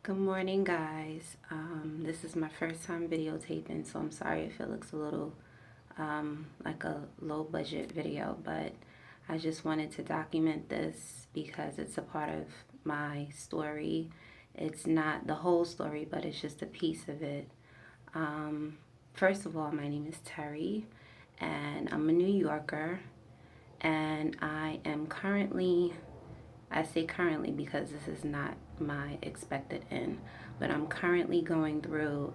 Good morning, guys. This is my first time videotaping, so I'm sorry if it looks a little like a low budget video, but I just wanted to document this because it's a part of my story. It's not the whole story, but it's just a piece of it. Um, First of all, my name is Terry, and I'm a New Yorker, and I say currently because this is not my expected end, but I'm currently going through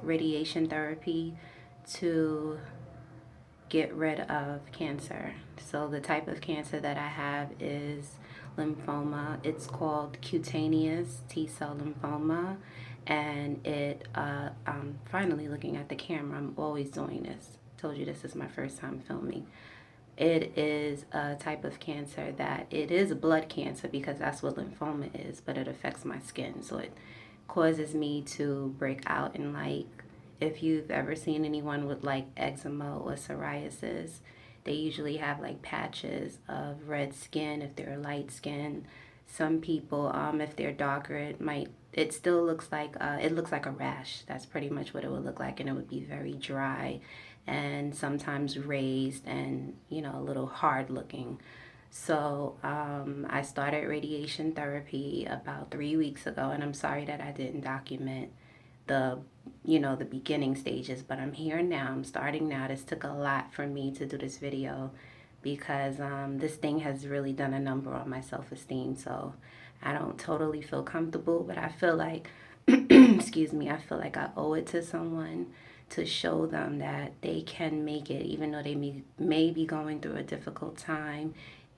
radiation therapy to get rid of cancer. So the type of cancer that I have is lymphoma. It's called cutaneous T cell lymphoma, and I'm finally looking at the camera. I'm always doing this. Told you this is my first time filming. It is a type of cancer that it is a blood cancer because that's what lymphoma is, but it affects my skin. So it causes me to break out in, like, if you've ever seen anyone with like eczema or psoriasis, they usually have like patches of red skin if they're light skin. Some people, if they're darker, it still looks like it looks like a rash. That's pretty much what it would look like, and it would be very dry and sometimes raised and a little hard looking. So I started radiation therapy about 3 weeks ago, and I'm sorry that I didn't document the the beginning stages, but I'm here now. I'm starting now. This took a lot for me to do this video because this thing has really done a number on my self-esteem. So I don't totally feel comfortable, but I feel like excuse me, I feel like I owe it to someone to show them that they can make it, even though they may be going through a difficult time.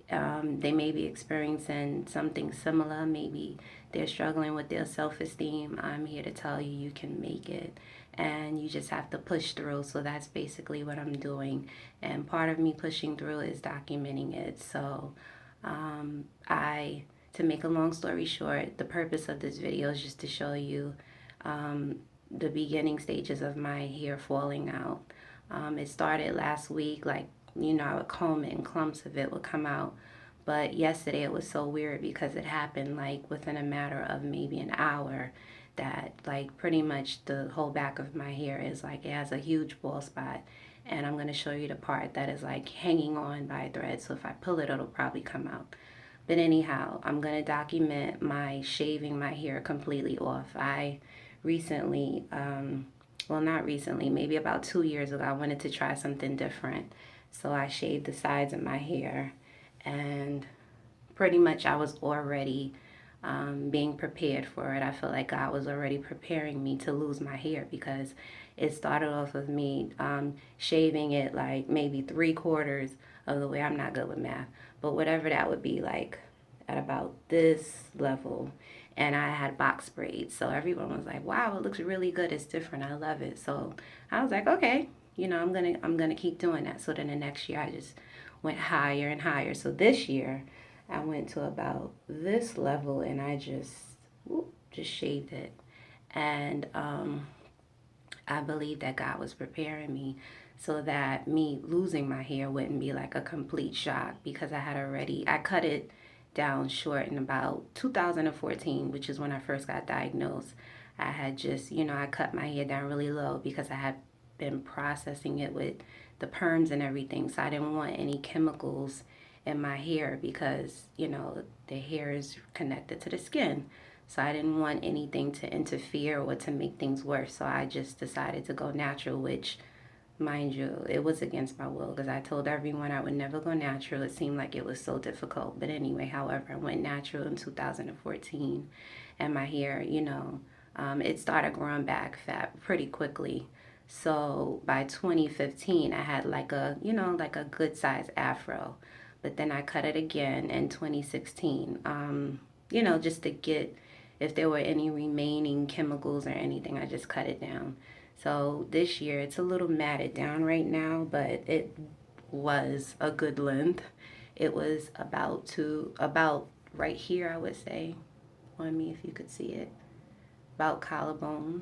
They may be experiencing something similar. Maybe they're struggling with their self esteem. I'm here to tell you you can make it. And you just have to push through. So that's basically what I'm doing. And part of me pushing through is documenting it. So, to make a long story short, the purpose of this video is just to show you the beginning stages of my hair falling out. It started last week, like, I would comb it and clumps of it would come out. But yesterday it was so weird because it happened like within a matter of maybe an hour that, like, pretty much the whole back of my hair is like, it has a huge bald spot. And I'm going to show you the part that is like hanging on by a thread. So if I pull it, it'll probably come out. But anyhow, I'm going to document my shaving my hair completely off. I recently, well, not recently, maybe about 2 years ago, I wanted to try something different. So I shaved the sides of my hair, and pretty much I was already being prepared for it. I feel like God was already preparing me to lose my hair because it started off with me shaving it like maybe 3/4 of the way. I'm not good with math, but whatever that would be, like at about this level. And I had box braids, so everyone was like, "Wow, it looks really good. It's different. I love it." So I was like, "Okay, I'm gonna keep doing that." So then the next year, I just went higher and higher. So this year, I went to about this level, and I just shaved it. And I believe that God was preparing me so that me losing my hair wouldn't be like a complete shock, because I cut it down short in about 2014, which is when I first got diagnosed. I had just, I cut my hair down really low because I had been processing it with the perms and everything. So I didn't want any chemicals in my hair because, the hair is connected to the skin. So I didn't want anything to interfere or to make things worse. So I just decided to go natural, which, mind you, it was against my will because I told everyone I would never go natural. It seemed like it was so difficult. But anyway, however, I went natural in 2014, and my hair, it started growing back fat pretty quickly. So by 2015, I had like a good size afro. But then I cut it again in 2016, just to get, if there were any remaining chemicals or anything, I just cut it down. So this year it's a little matted down right now, but it was a good length. It was about right here, I would say, on me if you could see it, about collarbone.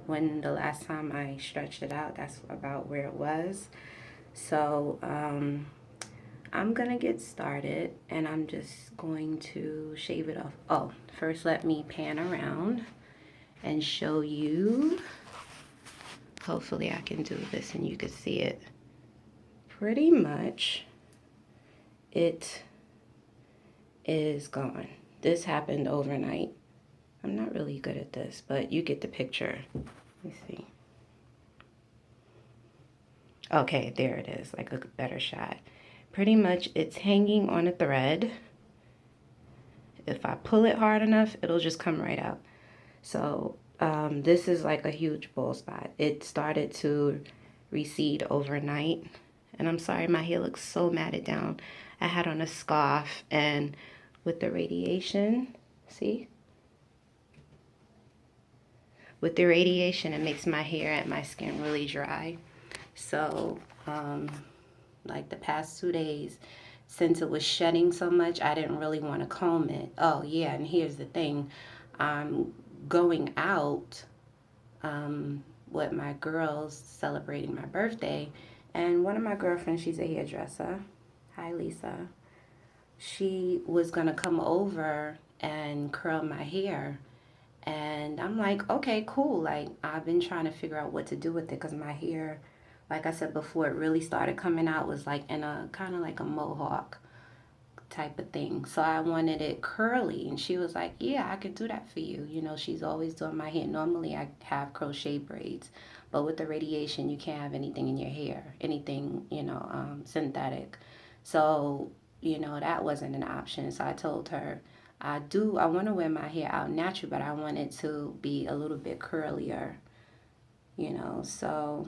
When the last time I stretched it out, that's about where it was. So I'm gonna get started and I'm just going to shave it off. Oh, first let me pan around and show you. Hopefully I can do this and you can see it. Pretty much it is gone. This happened overnight. I'm not really good at this, but you get the picture. Let me see. Okay, there it is, like a better shot. Pretty much it's hanging on a thread. If I pull it hard enough, it'll just come right out. So this is like a huge bald spot. It started to recede overnight. And I'm sorry, my hair looks so matted down. I had on a scarf, and with the radiation, see? With the radiation, it makes my hair and my skin really dry. So, like the past 2 days, since it was shedding so much, I didn't really want to comb it. Oh, yeah, and here's the thing. I'm going out with my girls celebrating my birthday, and one of my girlfriends, she's a hairdresser. Hi, Lisa. She was going to come over and curl my hair. And I'm like, okay, cool. Like, I've been trying to figure out what to do with it because my hair, like I said before, it really started coming out, was like in a kind of like a mohawk type of thing. So I wanted it curly, and she was like, yeah, I could do that for you. You know, she's always doing my hair. Normally I have crochet braids, but with the radiation, you can't have anything in your hair, anything, synthetic. So, that wasn't an option. So I told her, I want to wear my hair out natural, but I want it to be a little bit curlier, so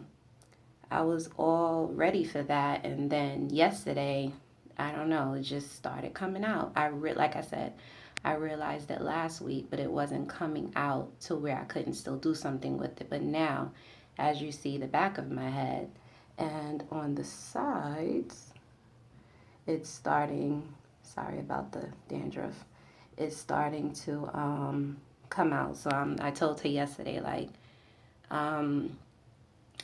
I was all ready for that. And then yesterday, I don't know, it just started coming out. Like I said, I realized it last week, but it wasn't coming out to where I couldn't still do something with it. But now, as you see the back of my head and on the sides, it's starting, sorry about the dandruff, it's starting to come out. So I told her yesterday, like,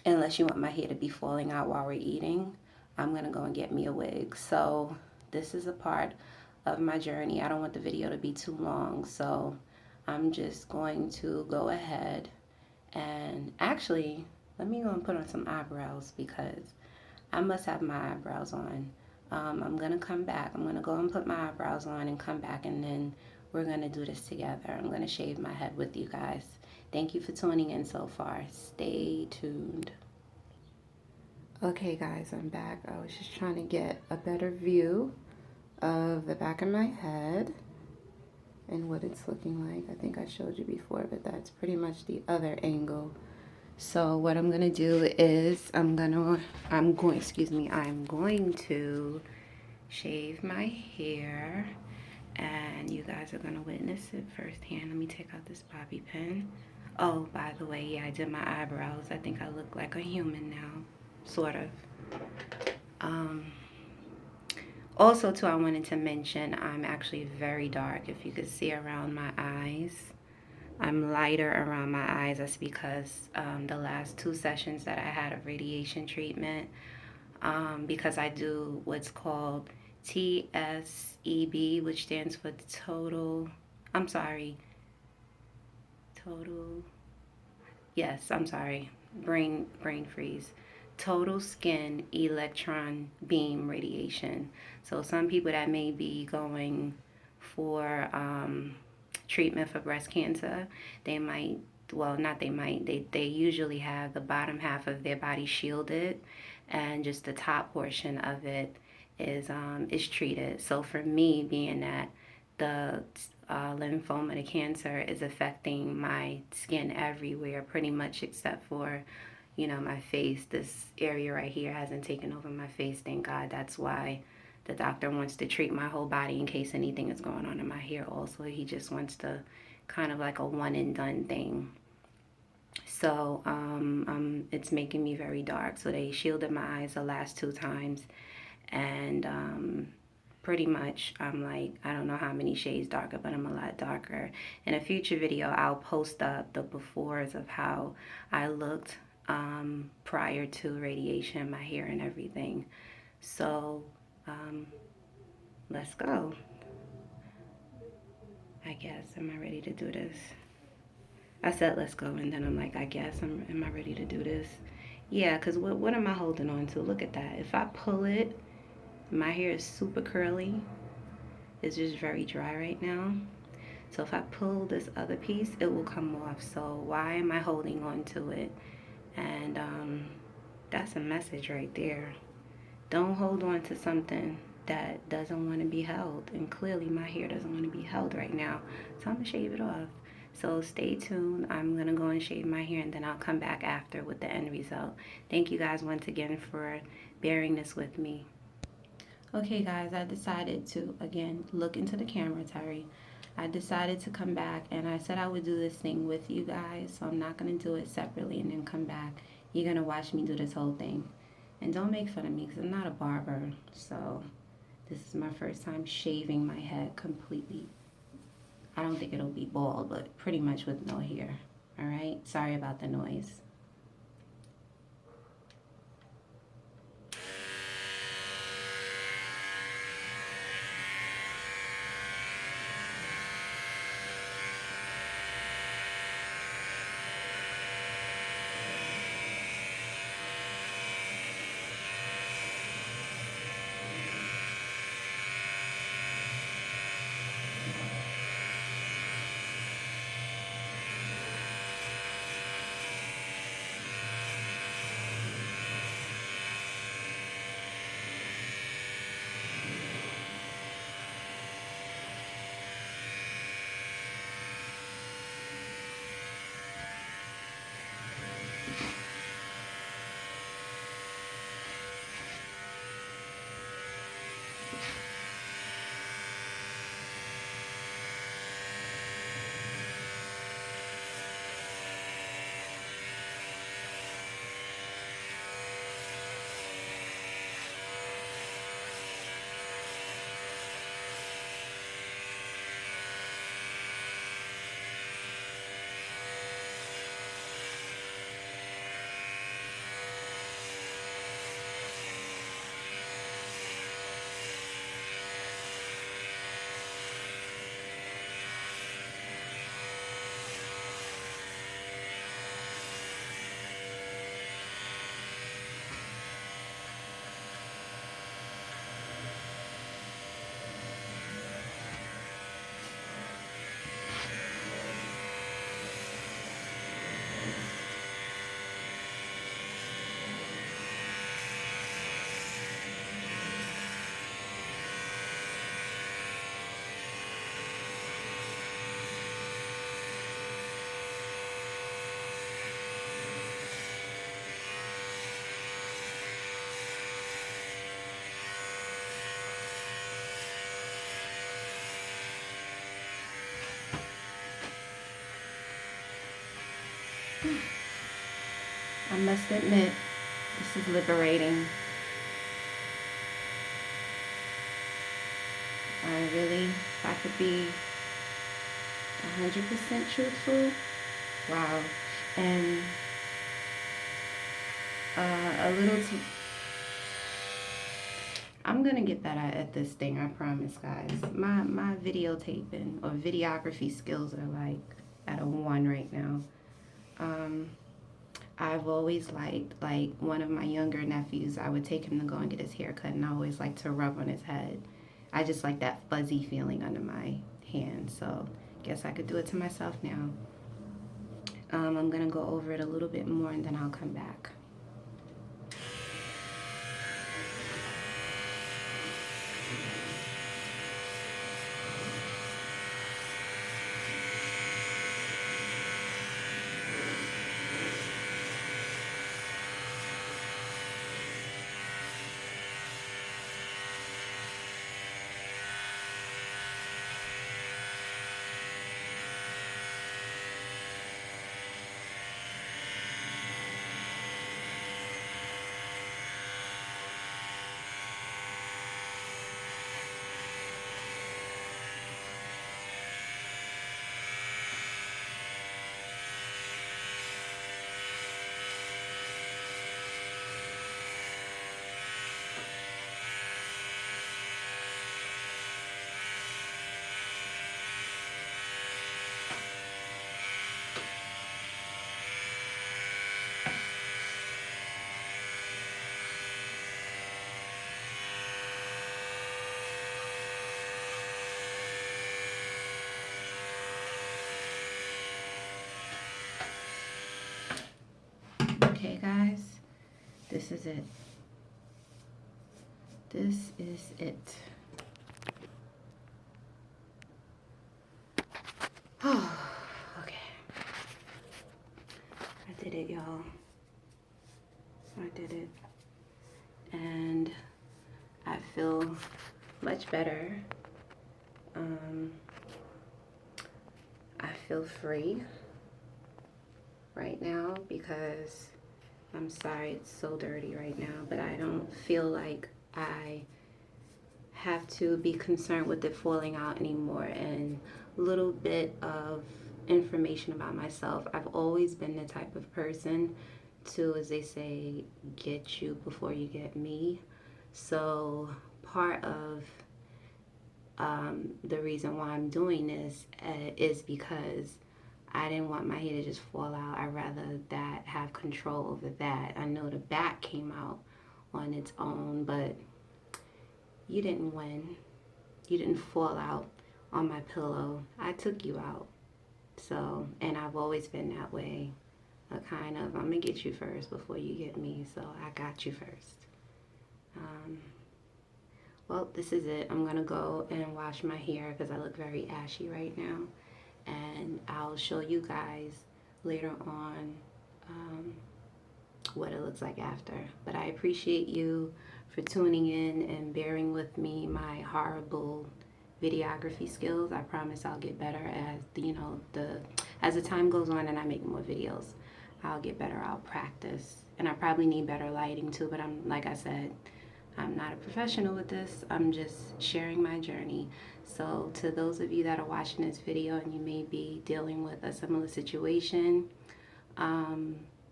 unless you want my hair to be falling out while we're eating, I'm going to go and get me a wig. So this is a part of my journey. I don't want the video to be too long, so I'm just going to go ahead and actually, let me go and put on some eyebrows because I must have my eyebrows on. I'm going to come back. I'm going to go and put my eyebrows on and come back, and then we're going to do this together. I'm going to shave my head with you guys. Thank you for tuning in so far. Stay tuned. Okay, guys, I'm back. I was just trying to get a better view of the back of my head and what it's looking like. I think I showed you before, but that's pretty much the other angle. So what I'm going to do is I'm going to shave my hair, and you guys are going to witness it firsthand. Let me take out this bobby pin. Oh, by the way, yeah, I did my eyebrows. I think I look like a human now, sort of. Also, too, I wanted to mention I'm actually very dark. If you could see around my eyes, I'm lighter around my eyes. That's because the last 2 sessions that I had of radiation treatment, because I do what's called TSEB, which stands for total, brain freeze. Total skin electron beam radiation. So some people that may be going for treatment for breast cancer, they might, well, not they might, they usually have the bottom half of their body shielded, and just the top portion of it is treated. So for me, being that the lymphoma, the cancer, is affecting my skin everywhere, pretty much except for, my face. This area right here hasn't taken over my face, thank God. That's why the doctor wants to treat my whole body in case anything is going on in my hair also. He just wants to kind of like a one and done thing. So it's making me very dark. So they shielded my eyes the last 2 times, and pretty much I'm like, I don't know how many shades darker, but I'm a lot darker. In a future video, I'll post up the befores of how I looked prior to radiation, my hair and everything. So Um, let's go. I guess. Am I ready to do this? I said let's go, and then I'm like, I guess. Am I ready to do this? Yeah, because what am I holding on to? Look at that. If I pull it, my hair is super curly. It's just very dry right now. So if I pull this other piece, it will come off. So why am I holding on to it? And that's a message right there. Don't hold on to something that doesn't want to be held. And clearly my hair doesn't want to be held right now. So I'm going to shave it off. So stay tuned. I'm going to go and shave my hair, and then I'll come back after with the end result. Thank you guys once again for bearing this with me. Okay guys, I decided to, again, look into the camera, Terry. I decided to come back, and I said I would do this thing with you guys, so I'm not going to do it separately and then come back. You're going to watch me do this whole thing. And don't make fun of me because I'm not a barber, so this is my first time shaving my head completely. I don't think it'll be bald, but pretty much with no hair. All right? Sorry about the noise. I must admit, this is liberating. I really, if I could be 100% truthful, wow. And a little too. I'm gonna get better at this thing, I promise, guys. My videotaping or videography skills are like at a 1 right now. Um, I've always liked, like, one of my younger nephews, I would take him to go and get his hair cut, and I always like to rub on his head. I just like that fuzzy feeling under my hand, so guess I could do it to myself now. I'm gonna go over it a little bit more, and then I'll come back. this is it. This is it. Oh, okay. I did it, y'all. I did it. And I feel much better. I feel free right now because I'm sorry it's so dirty right now, but I don't feel like I have to be concerned with it falling out anymore. And a little bit of information about myself. I've always been the type of person to, as they say, get you before you get me. So part of the reason why I'm doing this is because I didn't want my hair to just fall out. I'd rather that have control over that. I know the back came out on its own, but you didn't win. You didn't fall out on my pillow. I took you out. So, and I've always been that way. I'm gonna get you first before you get me. So I got you first. Well, this is it. I'm gonna go and wash my hair because I look very ashy right now. And I'll show you guys later on what it looks like after. But I appreciate you for tuning in and bearing with me my horrible videography skills. I promise I'll get better as the time goes on and I make more videos. I'll get better. I'll practice. And I probably need better lighting too, but like I said, I'm not a professional with this. I'm just sharing my journey. So to those of you that are watching this video and you may be dealing with a similar situation,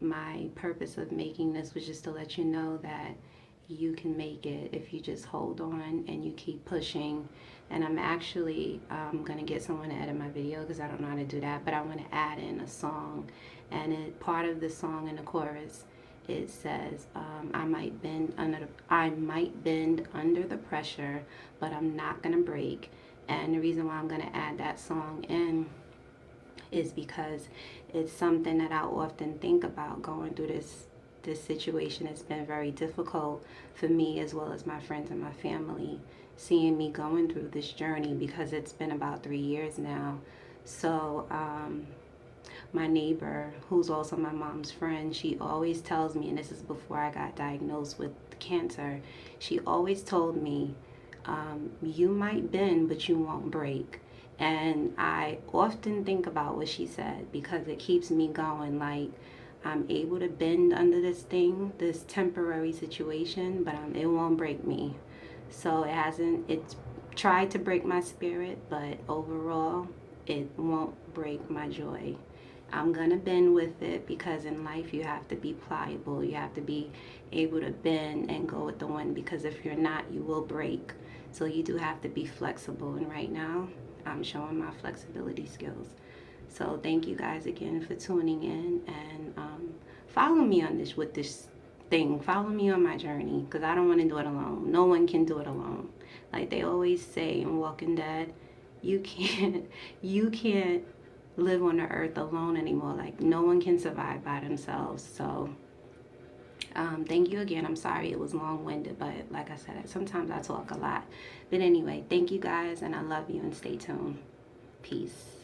my purpose of making this was just to let you know that you can make it if you just hold on and you keep pushing. And I'm actually going to get someone to edit my video because I don't know how to do that, but I want to add in a song. And part of the song in the chorus, it says, I might bend under the pressure, but I'm not gonna break. And the reason why I'm gonna add that song in is because it's something that I often think about going through this situation. It's been very difficult for me as well as my friends and my family, seeing me going through this journey because it's been about 3 years now. So my neighbor, who's also my mom's friend, she always tells me, and this is before I got diagnosed with cancer, she always told me, you might bend, but you won't break. And I often think about what she said because it keeps me going. Like, I'm able to bend under this temporary situation, but it won't break me. So it's tried to break my spirit, but overall, it won't break my joy. I'm gonna bend with it because in life you have to be pliable. You have to be able to bend and go with the wind because if you're not, you will break. So you do have to be flexible. And right now, I'm showing my flexibility skills. So thank you guys again for tuning in and follow me on this thing. Follow me on my journey because I don't want to do it alone. No one can do it alone. Like they always say in Walking Dead, you can't live on the earth alone anymore. Like no one can survive by themselves. So thank you again. I'm sorry it was long-winded, but like I said, sometimes I talk a lot. But anyway, thank you guys and I love you and stay tuned. Peace.